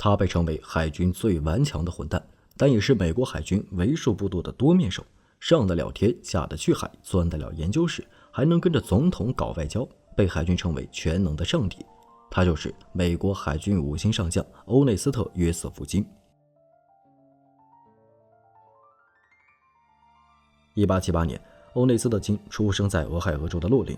他被称为海军最顽强的混蛋，但也是美国海军为数不多的多面手，上得了天，下得去海，钻得了研究室，还能跟着总统搞外交，被海军称为全能的上帝。他就是美国海军5星上将欧内斯特·约瑟夫·金。1878年，欧内斯特·金出生在俄亥俄州的洛林。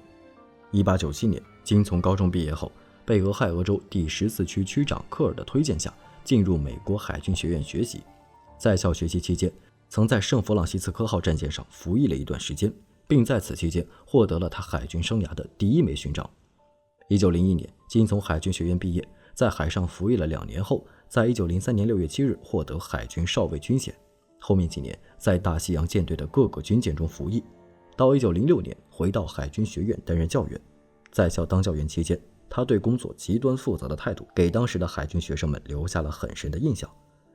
1897年，金从高中毕业后，被俄亥俄州第14区区长科尔的推荐下，进入美国海军学院学习。在校学习期间，曾在圣弗朗西斯科号战舰上服役了一段时间，并在此期间获得了他海军生涯的第1枚勋章。1901年，金从海军学院毕业，在海上服役了2年后，在1903年6月7日获得海军少尉军衔。后面几年在大西洋舰队的各个军舰中服役，到1906年回到海军学院担任教员。在校当教员期间，他对工作极端负责的态度给当时的海军学生们留下了很深的印象。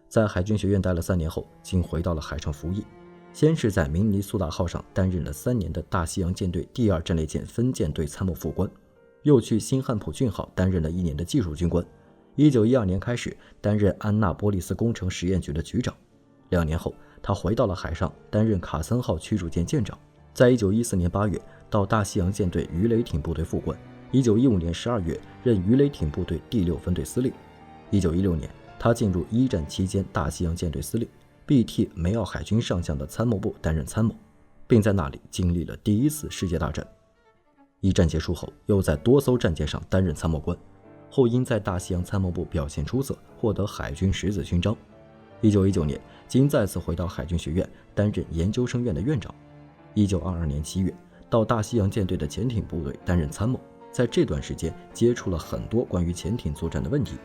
在海军学院待了3年后，金回到了海上服役，先是在明尼苏达号上担任了3年的大西洋舰队第2战列舰分舰队参谋副官，又去新汉普郡号担任了1年的技术军官。1912年开始担任安纳波利斯工程实验局的局长。2年后，他回到了海上，担任卡森号驱逐舰舰长。在1914年8月到大西洋舰队鱼雷艇部队副官。1915年12月任鱼雷艇部队第6分队司令。1916年，他进入1战期间大西洋舰队司令，并替梅奥海军上将的参谋部担任参谋，并在那里经历了第1次世界大战。1战结束后，又在多艘战舰上担任参谋官，后因在大西洋参谋部表现出色，获得海军10字勋章。1919年，金再次回到海军学院担任研究生院的院长。1922年7月，到大西洋舰队的潜艇部队担任参谋，在这段时间接触了很多关于潜艇作战的问题。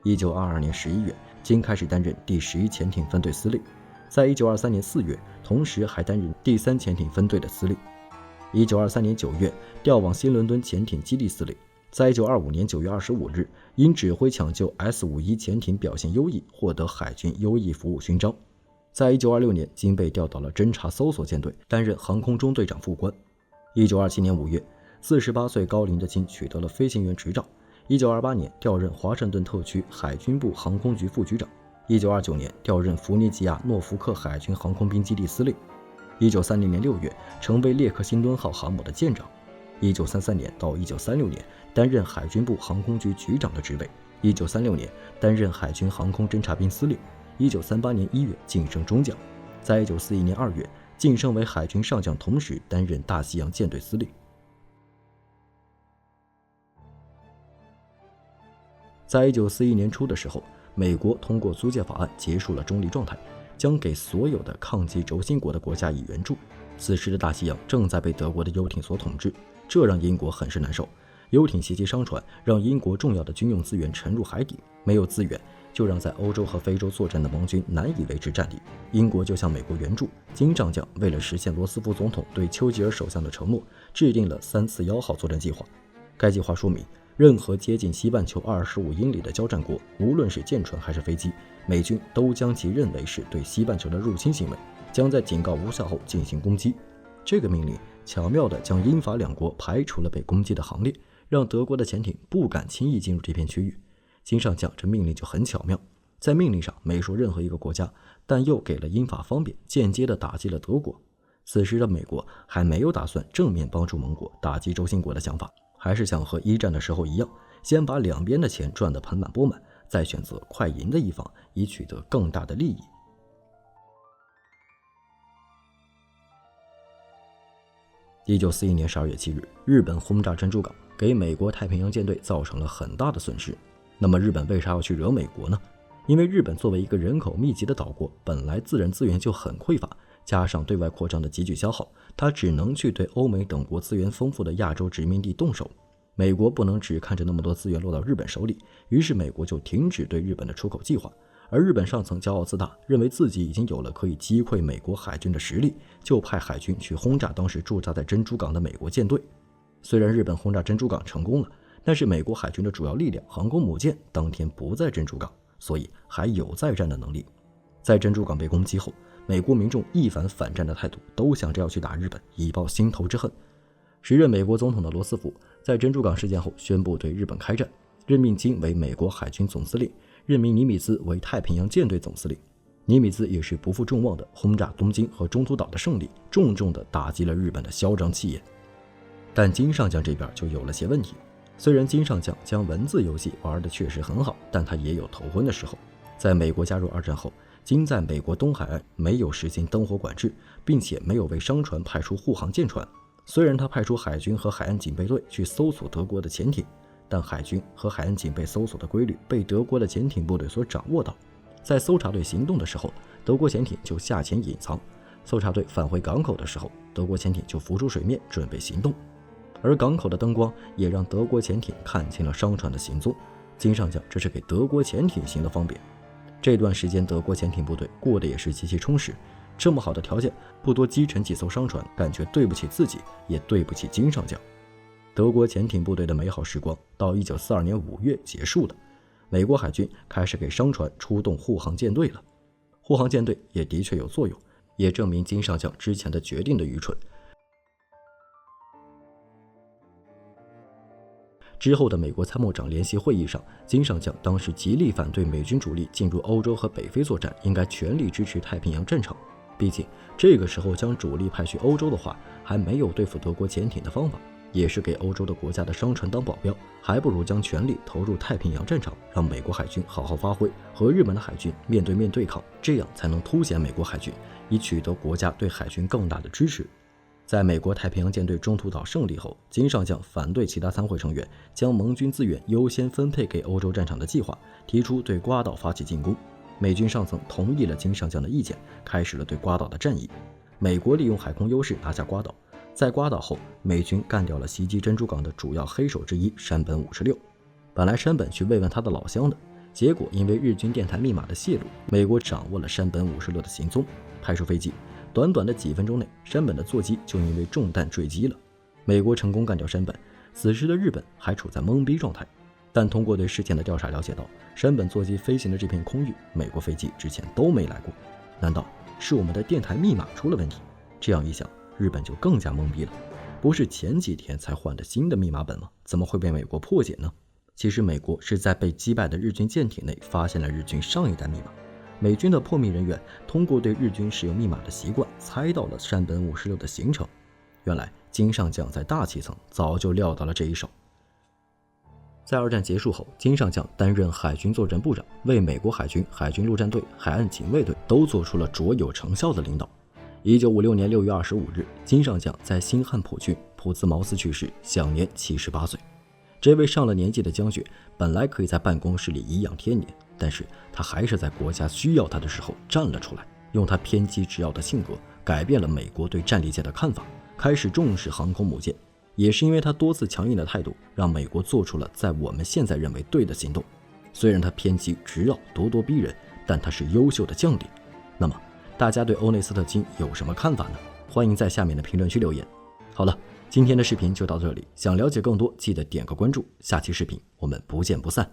1922年11月，金开始担任第11潜艇分队司令，在1923年4月，同时还担任第3潜艇分队的司令。1923年9月，调往新伦敦潜艇基地司令。在1925年9月25日，因指挥抢救 S-51 潜艇表现优异，获得海军优异服务勋章。在1926年，金被调到了侦察搜索舰队，担任航空中队长副官。1927年5月，48岁高龄的金取得了飞行员执照。1928年调任华盛顿特区海军部航空局副局长。1929年调任弗尼吉亚诺福克海军航空兵基地司令。1930年6月成为列克星敦号航母的舰长。1933年到1936年担任海军部航空局局长的职位。1936年担任海军航空侦察兵司令。1938年1月晋升中将。在1941年2月晋升为海军上将，同时担任大西洋舰队司令。在1941年初的时候，美国通过租借法案结束了中立状态，将给所有的抗击轴心国的国家以援助。此时的大西洋正在被德国的游艇所统治，这让英国很是难受。游艇袭击商船，让英国重要的军用资源沉入海底，没有资源，就让在欧洲和非洲作战的盟军难以维持战力。英国就向美国援助。金上将为了实现罗斯福总统对丘吉尔首相的承诺，制定了3次1号作战计划。该计划说明，任何接近西半球25英里的交战国，无论是舰船还是飞机，美军都将其认为是对西半球的入侵行为，将在警告无效后进行攻击。这个命令巧妙地将英法2国排除了被攻击的行列，让德国的潜艇不敢轻易进入这片区域。金上将这命令就很巧妙，在命令上没说任何一个国家，但又给了英法方便，间接地打击了德国。此时的美国还没有打算正面帮助盟国打击轴心国的想法，还是想和1战的时候一样，先把两边的钱赚得盆满钵满，再选择快赢的一方，以取得更大的利益。1941年12月7日，日本轰炸珍珠港，给美国太平洋舰队造成了很大的损失。那么日本为啥要去惹美国呢？因为日本作为一个人口密集的岛国，本来自然资源就很匮乏，加上对外扩张的急剧消耗，它只能去对欧美等国资源丰富的亚洲殖民地动手。美国不能只看着那么多资源落到日本手里，于是美国就停止对日本的出口计划。而日本上层骄傲自大，认为自己已经有了可以击溃美国海军的实力，就派海军去轰炸当时驻扎在珍珠港的美国舰队。虽然日本轰炸珍珠港成功了，但是美国海军的主要力量航空母舰当天不在珍珠港，所以还有再战的能力。在珍珠港被攻击后，美国民众一反反战的态度，都想着要去打日本，以报心头之恨。时任美国总统的罗斯福在珍珠港事件后宣布对日本开战，任命金为美国海军总司令，任命尼米兹为太平洋舰队总司令。尼米兹也是不负众望的轰炸东京和中途岛的胜利，重重地打击了日本的嚣张气焰。但金上将这边就有了些问题。虽然金上将将文字游戏玩得确实很好，但他也有头昏的时候。在美国加入二战后，金在美国东海岸没有实行灯火管制，并且没有为商船派出护航舰船。虽然他派出海军和海岸警备队去搜索德国的潜艇，但海军和海岸警备搜索的规律被德国的潜艇部队所掌握到。在搜查队行动的时候，德国潜艇就下潜隐藏；搜查队返回港口的时候，德国潜艇就浮出水面准备行动。而港口的灯光也让德国潜艇看清了商船的行踪。金上将这是给德国潜艇行的方便。这段时间德国潜艇部队过得也是极其充实，这么好的条件，不多击沉几艘商船，感觉对不起自己，也对不起金上将。德国潜艇部队的美好时光到1942年5月结束了，美国海军开始给商船出动护航舰队了。护航舰队也的确有作用，也证明金上将之前的决定的愚蠢。之后的美国参谋长联席会议上，金上将当时极力反对美军主力进入欧洲和北非作战，应该全力支持太平洋战场。毕竟这个时候将主力派去欧洲的话，还没有对付德国潜艇的方法，也是给欧洲的国家的商船当保镖，还不如将全力投入太平洋战场，让美国海军好好发挥，和日本的海军面对面对抗，这样才能凸显美国海军，以取得国家对海军更大的支持。在美国太平洋舰队中途岛胜利后，金上将反对其他参会成员将盟军资源优先分配给欧洲战场的计划，提出对瓜岛发起进攻。美军上层同意了金上将的意见，开始了对瓜岛的战役。美国利用海空优势拿下瓜岛，在瓜岛后，美军干掉了袭击珍珠港的主要黑手之一山本56。本来山本去慰问他的老乡的，结果因为日军电台密码的泄露，美国掌握了山本56的行踪，派出飞机。短短的几分钟内，山本的座机就因为中弹坠机了。美国成功干掉山本，此时的日本还处在懵逼状态。但通过对事件的调查了解到，山本座机飞行的这片空域，美国飞机之前都没来过。难道是我们的电台密码出了问题？这样一想，日本就更加懵逼了。不是前几天才换的新的密码本吗？怎么会被美国破解呢？其实美国是在被击败的日军舰艇内发现了日军上一代密码。美军的破密人员通过对日军使用密码的习惯，猜到了山本56的行程。原来金上将在大气层早就料到了这一手。在二战结束后，金上将担任海军作战部长，为美国海军、海军陆战队、海岸警卫队都做出了卓有成效的领导。1956年6月25日，金上将在新汉普郡普兹茅斯去世，享年78岁。这位上了年纪的将军本来可以在办公室里颐养天年，但是他还是在国家需要他的时候站了出来，用他偏激执拗的性格改变了美国对战力舰的看法，开始重视航空母舰。也是因为他多次强硬的态度，让美国做出了在我们现在认为对的行动。虽然他偏激执拗、咄咄逼人，但他是优秀的将领。那么大家对欧内斯特金有什么看法呢？欢迎在下面的评论区留言。好了，今天的视频就到这里，想了解更多记得点个关注，下期视频我们不见不散。